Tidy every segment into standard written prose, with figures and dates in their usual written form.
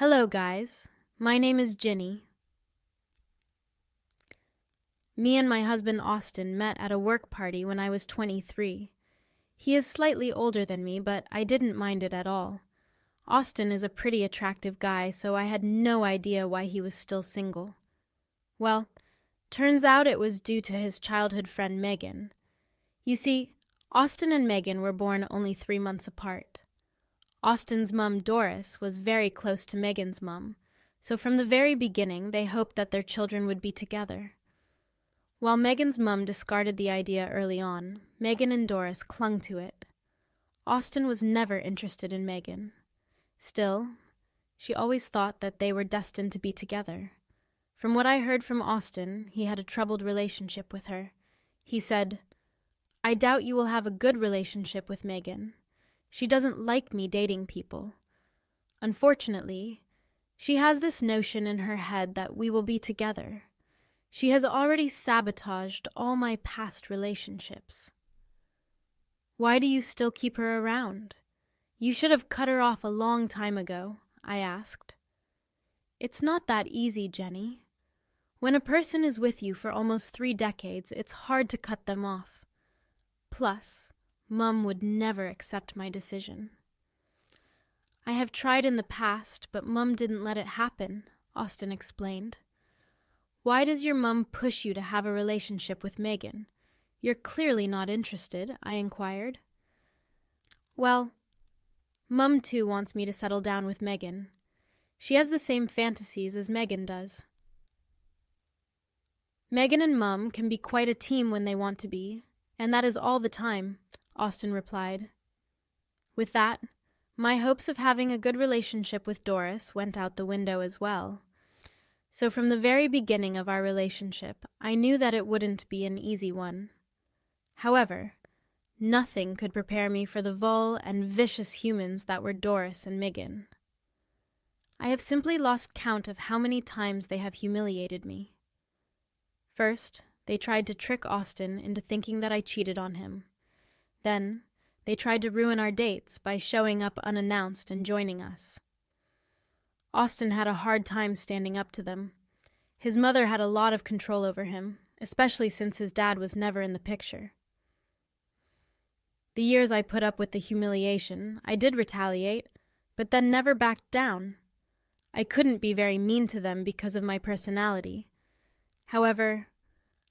Hello, guys. My name is Ginny. Me and my husband Austin met at a work party when I was 23. He is slightly older than me, but I didn't mind it at all. Austin is a pretty attractive guy, so I had no idea why he was still single. Well, turns out it was due to his childhood friend Megan. You see, Austin and Megan were born only 3 months apart. Austin's mom, Doris, was very close to Megan's mom, so from the very beginning they hoped that their children would be together. While Megan's mom discarded the idea early on, Megan and Doris clung to it. Austin was never interested in Megan. Still, she always thought that they were destined to be together. From what I heard from Austin, he had a troubled relationship with her. He said, "I doubt you will have a good relationship with Megan. She doesn't like me dating people. Unfortunately, she has this notion in her head that we will be together. She has already sabotaged all my past relationships." "Why do you still keep her around? You should have cut her off a long time ago," I asked. "It's not that easy, Jenny. When a person is with you for almost 3 decades, it's hard to cut them off. Plus, Mum would never accept my decision." "I have tried in the past, but Mum didn't let it happen," Austin explained. "Why does your mum push you to have a relationship with Megan? You're clearly not interested," I inquired. "Well, Mum too wants me to settle down with Megan. She has the same fantasies as Megan does." "Megan and Mum can be quite a team when they want to be, and that is all the time," Austin replied. With that, my hopes of having a good relationship with Doris went out the window as well. So from the very beginning of our relationship, I knew that it wouldn't be an easy one. However, nothing could prepare me for the vile and vicious humans that were Doris and Megan. I have simply lost count of how many times they have humiliated me. First, they tried to trick Austin into thinking that I cheated on him. Then, they tried to ruin our dates by showing up unannounced and joining us. Austin had a hard time standing up to them. His mother had a lot of control over him, especially since his dad was never in the picture. The years I put up with the humiliation, I did retaliate, but then never backed down. I couldn't be very mean to them because of my personality. However,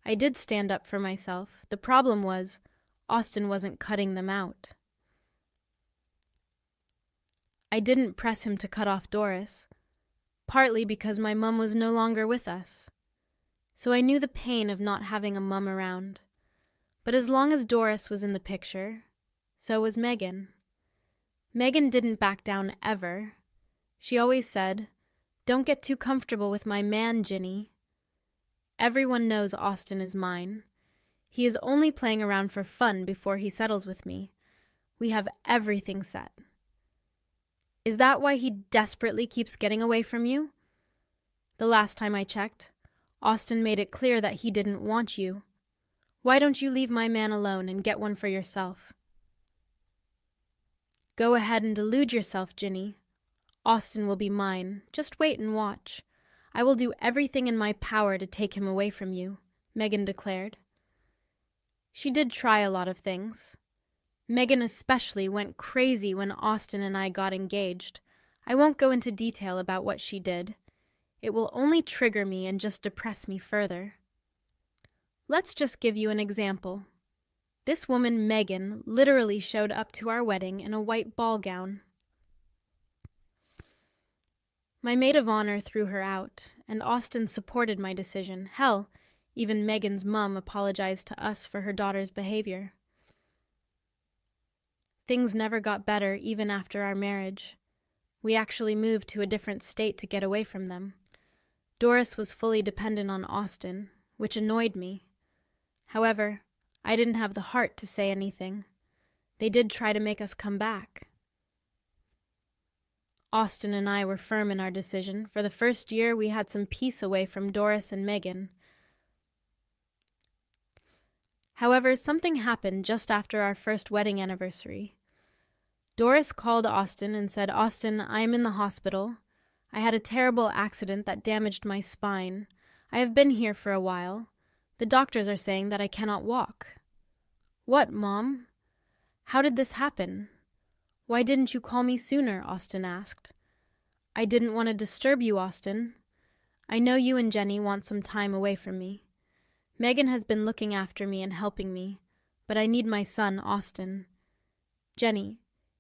I did stand up for myself. The problem was, Austin wasn't cutting them out. I didn't press him to cut off Doris, partly because my mum was no longer with us. So I knew the pain of not having a mum around. But as long as Doris was in the picture, so was Megan. Megan didn't back down ever. She always said, "Don't get too comfortable with my man, Ginny. Everyone knows Austin is mine. He is only playing around for fun before he settles with me. We have everything set." "Is that why he desperately keeps getting away from you?" "The last time I checked, Austin made it clear that he didn't want you. Why don't you leave my man alone and get one for yourself?" "Go ahead and delude yourself, Ginny. Austin will be mine. Just wait and watch. I will do everything in my power to take him away from you," Megan declared. She did try a lot of things. Megan especially went crazy when Austin and I got engaged. I won't go into detail about what she did. It will only trigger me and just depress me further. Let's just give you an example. This woman, Megan, literally showed up to our wedding in a white ball gown. My maid of honor threw her out, and Austin supported my decision. Hell, even Megan's mum apologized to us for her daughter's behavior. Things never got better even after our marriage. We actually moved to a different state to get away from them. Doris was fully dependent on Austin, which annoyed me. However, I didn't have the heart to say anything. They did try to make us come back. Austin and I were firm in our decision. For the first year, we had some peace away from Doris and Megan. However, something happened just after our first wedding anniversary. Doris called Austin and said, "Austin, I am in the hospital. I had a terrible accident that damaged my spine. I have been here for a while. The doctors are saying that I cannot walk." "What, Mom? How did this happen? Why didn't you call me sooner?" Austin asked. "I didn't want to disturb you, Austin. I know you and Jenny want some time away from me. Megan has been looking after me and helping me, but I need my son, Austin. Jenny,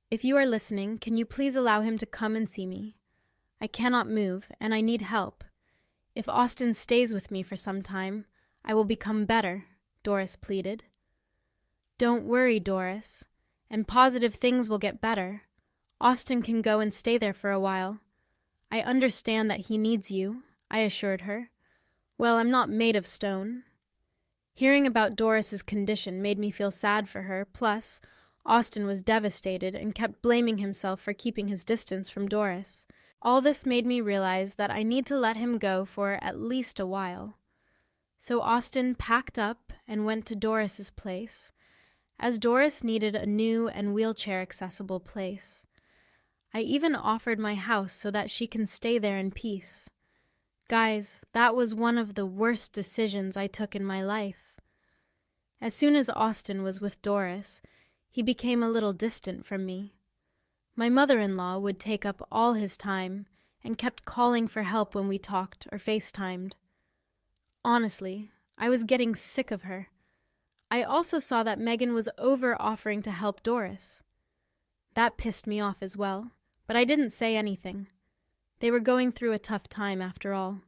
if you are listening, can you please allow him to come and see me? I cannot move, and I need help. If Austin stays with me for some time, I will become better," Doris pleaded. "Don't worry, Doris, and positive things will get better. Austin can go and stay there for a while. I understand that he needs you," I assured her. "Well, I'm not made of stone." Hearing about Doris's condition made me feel sad for her, plus Austin was devastated and kept blaming himself for keeping his distance from Doris. All this made me realize that I need to let him go for at least a while. So Austin packed up and went to Doris's place, as Doris needed a new and wheelchair-accessible place. I even offered my house so that she can stay there in peace. Guys, that was one of the worst decisions I took in my life. As soon as Austin was with Doris, he became a little distant from me. My mother-in-law would take up all his time and kept calling for help when we talked or FaceTimed. Honestly, I was getting sick of her. I also saw that Megan was over-offering to help Doris. That pissed me off as well, but I didn't say anything. They were going through a tough time after all.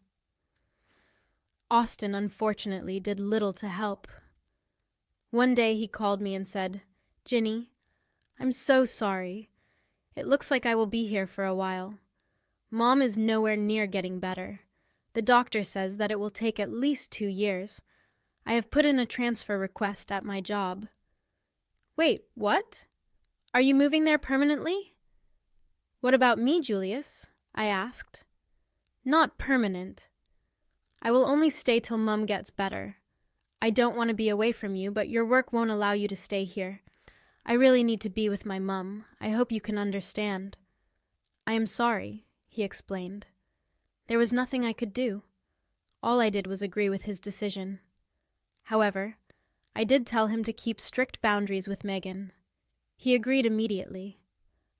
Austin, unfortunately, did little to help. One day he called me and said, "Ginny, I'm so sorry. It looks like I will be here for a while. Mom is nowhere near getting better. The doctor says that it will take at least 2 years. I have put in a transfer request at my job." "Wait, what? Are you moving there permanently?" "What about me, Julius?" I asked. "Not permanent. I will only stay till Mum gets better. I don't want to be away from you, but your work won't allow you to stay here. I really need to be with my mum. I hope you can understand." "I am sorry," he explained. There was nothing I could do. All I did was agree with his decision. However, I did tell him to keep strict boundaries with Megan. He agreed immediately.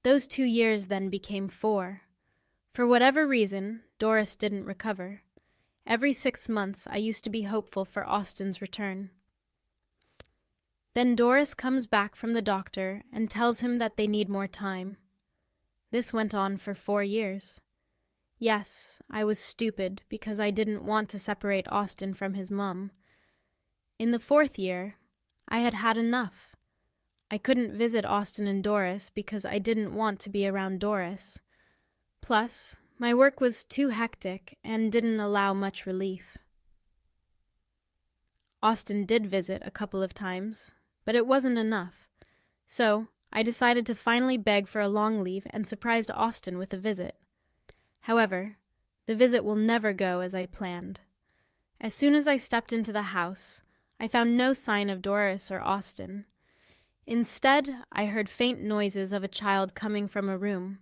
Those 2 years then became 4. For whatever reason, Doris didn't recover. Every 6 months, I used to be hopeful for Austin's return. Then Doris comes back from the doctor and tells him that they need more time. This went on for 4 years. Yes, I was stupid because I didn't want to separate Austin from his mum. In the 4th year, I had had enough. I couldn't visit Austin and Doris because I didn't want to be around Doris. Plus, my work was too hectic and didn't allow much relief. Austin did visit a couple of times, but it wasn't enough. So, I decided to finally beg for a long leave and surprised Austin with a visit. However, the visit will never go as I planned. As soon as I stepped into the house, I found no sign of Doris or Austin. Instead, I heard faint noises of a child coming from a room.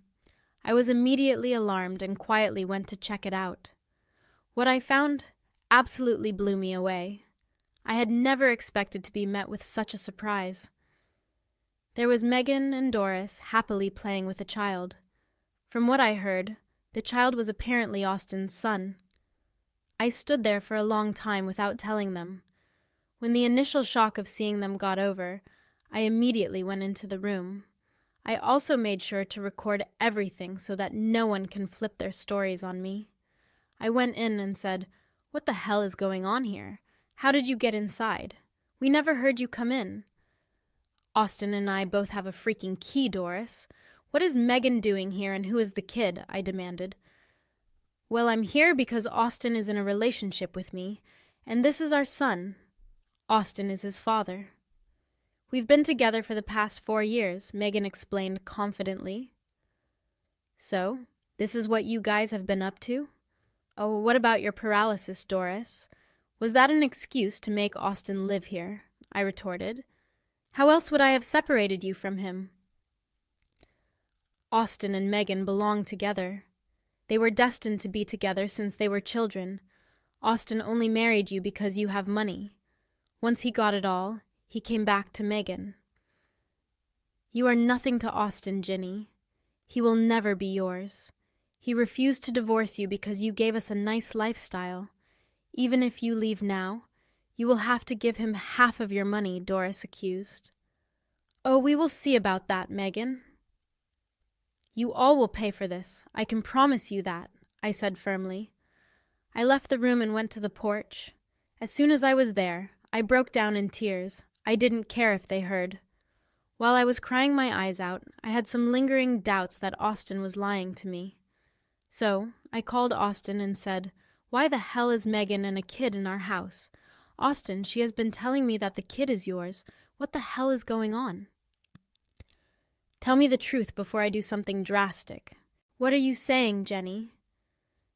I was immediately alarmed and quietly went to check it out. What I found absolutely blew me away. I had never expected to be met with such a surprise. There was Megan and Doris happily playing with a child. From what I heard, the child was apparently Austin's son. I stood there for a long time without telling them. When the initial shock of seeing them got over, I immediately went into the room. I also made sure to record everything so that no one can flip their stories on me. I went in and said, "What the hell is going on here? How did you get inside? We never heard you come in." "Austin and I both have a freaking key, Doris. What is Megan doing here and who is the kid?" I demanded. "Well, I'm here because Austin is in a relationship with me, and this is our son. Austin is his father. We've been together for the past 4 years, Megan explained confidently. "So, this is what you guys have been up to? Oh, what about your paralysis, Doris? Was that an excuse to make Austin live here?" I retorted. "How else would I have separated you from him?" Austin and Megan belong together. They were destined to be together since they were children. Austin only married you because you have money. Once he got it all, he came back to Megan. You are nothing to Austin, Ginny. He will never be yours. He refused to divorce you because you gave us a nice lifestyle. Even if you leave now, you will have to give him half of your money, Doris accused. Oh, we will see about that, Megan. You all will pay for this. I can promise you that, I said firmly. I left the room and went to the porch. As soon as I was there, I broke down in tears. I didn't care if they heard. While I was crying my eyes out, I had some lingering doubts that Austin was lying to me. So, I called Austin and said, "Why the hell is Megan and a kid in our house? Austin, she has been telling me that the kid is yours. What the hell is going on? Tell me the truth before I do something drastic." "What are you saying, Jenny?"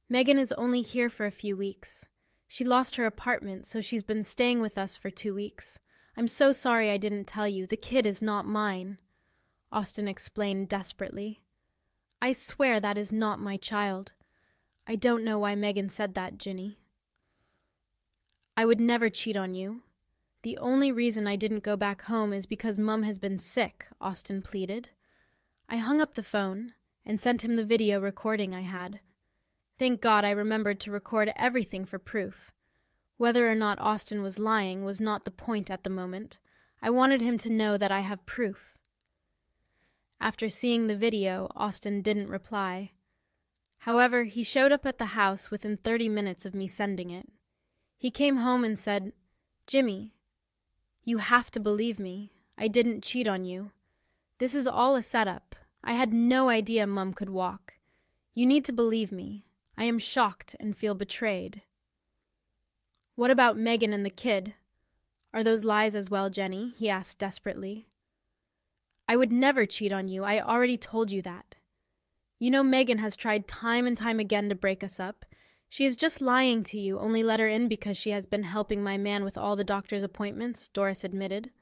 "Megan is only here for a few weeks. She lost her apartment, so she's been staying with us for 2 weeks. I'm so sorry I didn't tell you. The kid is not mine," Austin explained desperately. "I swear that is not my child. I don't know why Megan said that, Ginny." "I would never cheat on you. The only reason I didn't go back home is because Mum has been sick," Austin pleaded. I hung up the phone and sent him the video recording I had. Thank God I remembered to record everything for proof. Whether or not Austin was lying was not the point at the moment. I wanted him to know that I have proof. After seeing the video, Austin didn't reply. However, he showed up at the house within 30 minutes of me sending it. He came home and said, "Jimmy, you have to believe me. I didn't cheat on you. This is all a setup. I had no idea Mum could walk. You need to believe me. I am shocked and feel betrayed." "What about Megan and the kid? Are those lies as well, Jenny?" he asked desperately. "I would never cheat on you. I already told you that. You know Megan has tried time and time again to break us up. She is just lying to you, only let her in because she has been helping my man with all the doctor's appointments," Doris admitted.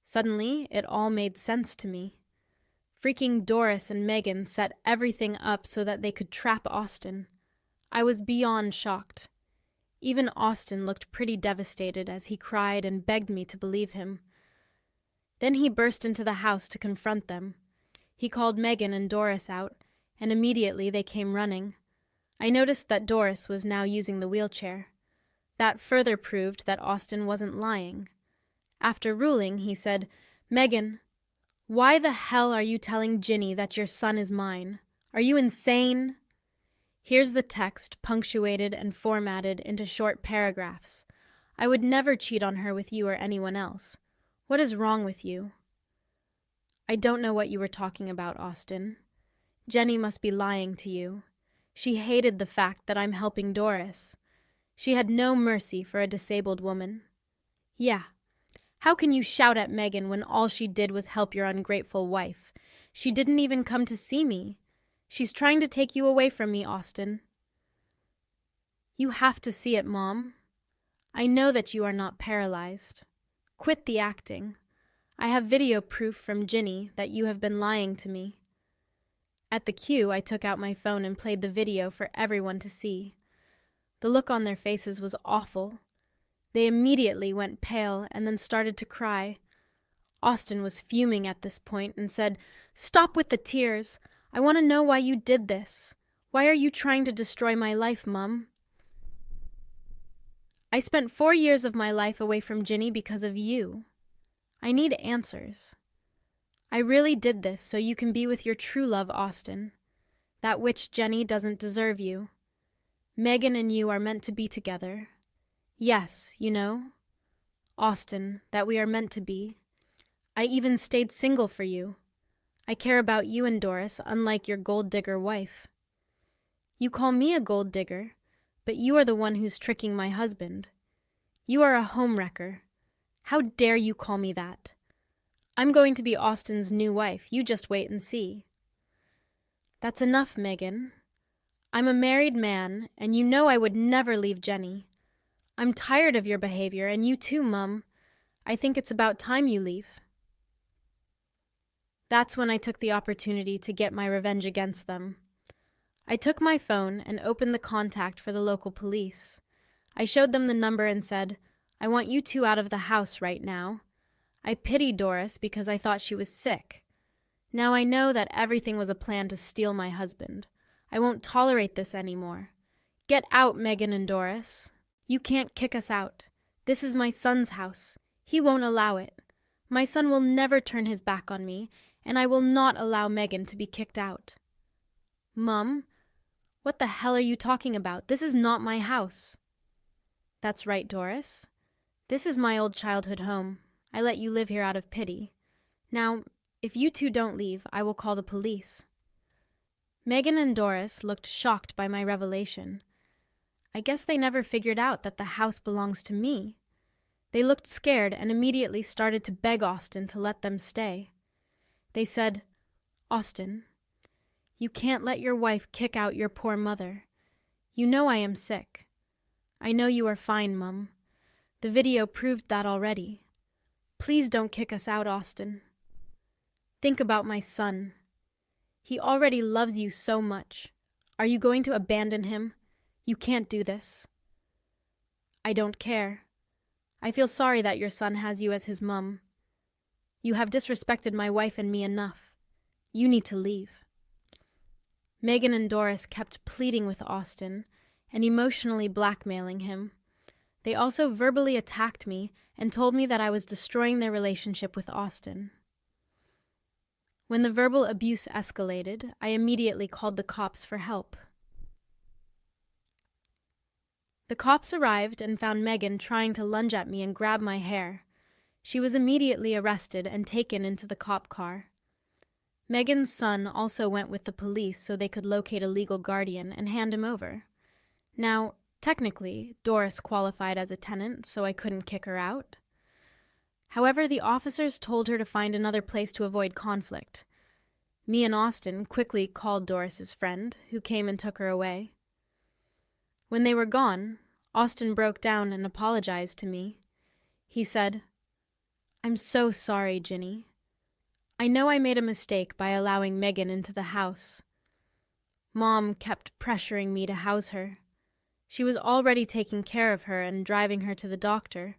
Suddenly, it all made sense to me. Freaking Doris and Megan set everything up so that they could trap Austin. I was beyond shocked. Even Austin looked pretty devastated as he cried and begged me to believe him. Then he burst into the house to confront them. He called Megan and Doris out, and immediately they came running. I noticed that Doris was now using the wheelchair. That further proved that Austin wasn't lying. After ruling, he said, "Megan, why the hell are you telling Ginny that your son is mine? Are you insane?" Here's the text, punctuated and formatted into short paragraphs. "I would never cheat on her with you or anyone else. What is wrong with you?" "I don't know what you were talking about, Austin. Jenny must be lying to you. She hated the fact that I'm helping Doris. She had no mercy for a disabled woman." "Yeah. How can you shout at Megan when all she did was help your ungrateful wife? She didn't even come to see me. She's trying to take you away from me, Austin." "You have to see it, Mom. I know that you are not paralyzed. Quit the acting. I have video proof from Ginny that you have been lying to me." At the cue, I took out my phone and played the video for everyone to see. The look on their faces was awful. They immediately went pale and then started to cry. Austin was fuming at this point and said, "Stop with the tears. I want to know why you did this. Why are you trying to destroy my life, Mum? I spent 4 years of my life away from Ginny because of you. I need answers. I really did this so you can be with your true love, Austin. That witch Jenny doesn't deserve you. Megan and you are meant to be together. Yes, you know, Austin, that we are meant to be. I even stayed single for you. I care about you and Doris, unlike your gold digger wife. You call me a gold digger, but you are the one who's tricking my husband. You are a homewrecker. How dare you call me that? I'm going to be Austin's new wife. You just wait and see." "That's enough, Megan. I'm a married man, and you know I would never leave Jenny. I'm tired of your behavior, and you too, Mum. I think it's about time you leave." That's when I took the opportunity to get my revenge against them. I took my phone and opened the contact for the local police. I showed them the number and said, "I want you two out of the house right now." I pitied Doris because I thought she was sick. Now I know that everything was a plan to steal my husband. I won't tolerate this anymore. Get out, Megan and Doris. You can't kick us out. This is my son's house. He won't allow it. My son will never turn his back on me, and I will not allow Megan to be kicked out. Mum, what the hell are you talking about? This is not my house. That's right, Doris. This is my old childhood home. I let you live here out of pity. Now, if you two don't leave, I will call the police. Megan and Doris looked shocked by my revelation. I guess they never figured out that the house belongs to me. They looked scared and immediately started to beg Austin to let them stay. They said, "Austin, you can't let your wife kick out your poor mother. You know I am sick. I know you are fine, Mum. The video proved that already. Please don't kick us out, Austin. Think about my son. He already loves you so much. Are you going to abandon him? You can't do this." "I don't care. I feel sorry that your son has you as his mum. You have disrespected my wife and me enough. You need to leave." Megan and Doris kept pleading with Austin and emotionally blackmailing him. They also verbally attacked me and told me that I was destroying their relationship with Austin. When the verbal abuse escalated, I immediately called the cops for help. The cops arrived and found Megan trying to lunge at me and grab my hair. She was immediately arrested and taken into the cop car. Megan's son also went with the police so they could locate a legal guardian and hand him over. Now, technically, Doris qualified as a tenant, so I couldn't kick her out. However, the officers told her to find another place to avoid conflict. Me and Austin quickly called Doris's friend, who came and took her away. When they were gone, Austin broke down and apologized to me. He said, "I'm so sorry, Ginny. I know I made a mistake by allowing Megan into the house. Mom kept pressuring me to house her. She was already taking care of her and driving her to the doctor,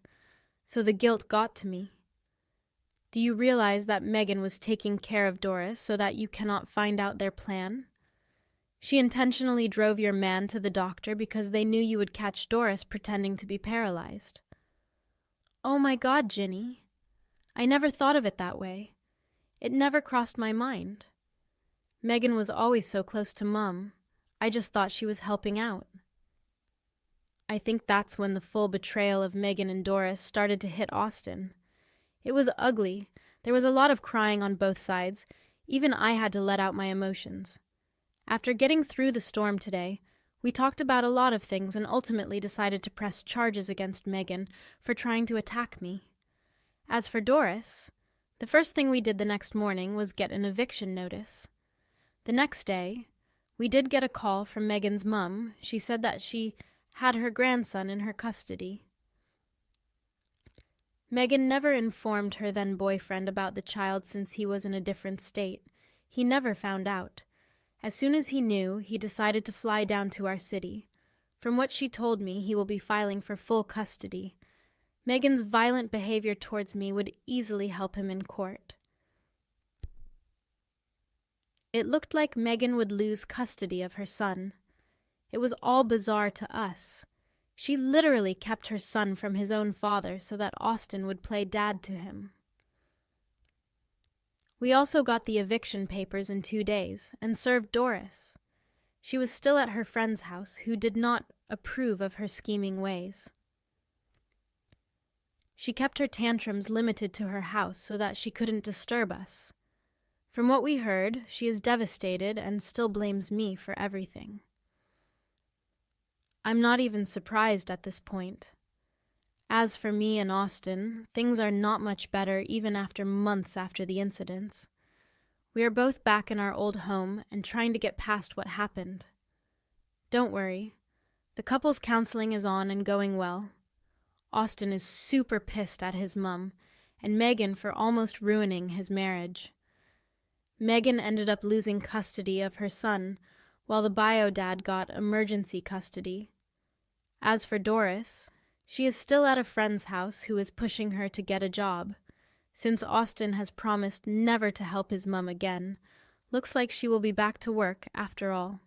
so the guilt got to me. Do you realize that Megan was taking care of Doris so that you cannot find out their plan? She intentionally drove your man to the doctor because they knew you would catch Doris pretending to be paralyzed." "Oh my God, Ginny. I never thought of it that way. It never crossed my mind. Megan was always so close to Mum. I just thought she was helping out." I think that's when the full betrayal of Megan and Doris started to hit Austin. It was ugly. There was a lot of crying on both sides. Even I had to let out my emotions. After getting through the storm today, we talked about a lot of things and ultimately decided to press charges against Megan for trying to attack me. As for Doris, the first thing we did the next morning was get an eviction notice. The next day, we did get a call from Megan's mum. She said that she had her grandson in her custody. Megan never informed her then boyfriend about the child since he was in a different state. He never found out. As soon as he knew, he decided to fly down to our city. From what she told me, he will be filing for full custody. Megan's violent behavior towards me would easily help him in court. It looked like Megan would lose custody of her son. It was all bizarre to us. She literally kept her son from his own father so that Austin would play dad to him. We also got the eviction papers in 2 days and served Doris. She was still at her friend's house, who did not approve of her scheming ways. She kept her tantrums limited to her house so that she couldn't disturb us. From what we heard, she is devastated and still blames me for everything. I'm not even surprised at this point. As for me and Austin, things are not much better even after months after the incidents. We are both back in our old home and trying to get past what happened. Don't worry. The couple's counseling is on and going well. Austin is super pissed at his mum, and Megan for almost ruining his marriage. Megan ended up losing custody of her son, while the bio dad got emergency custody. As for Doris, she is still at a friend's house who is pushing her to get a job. Since Austin has promised never to help his mum again, looks like she will be back to work after all.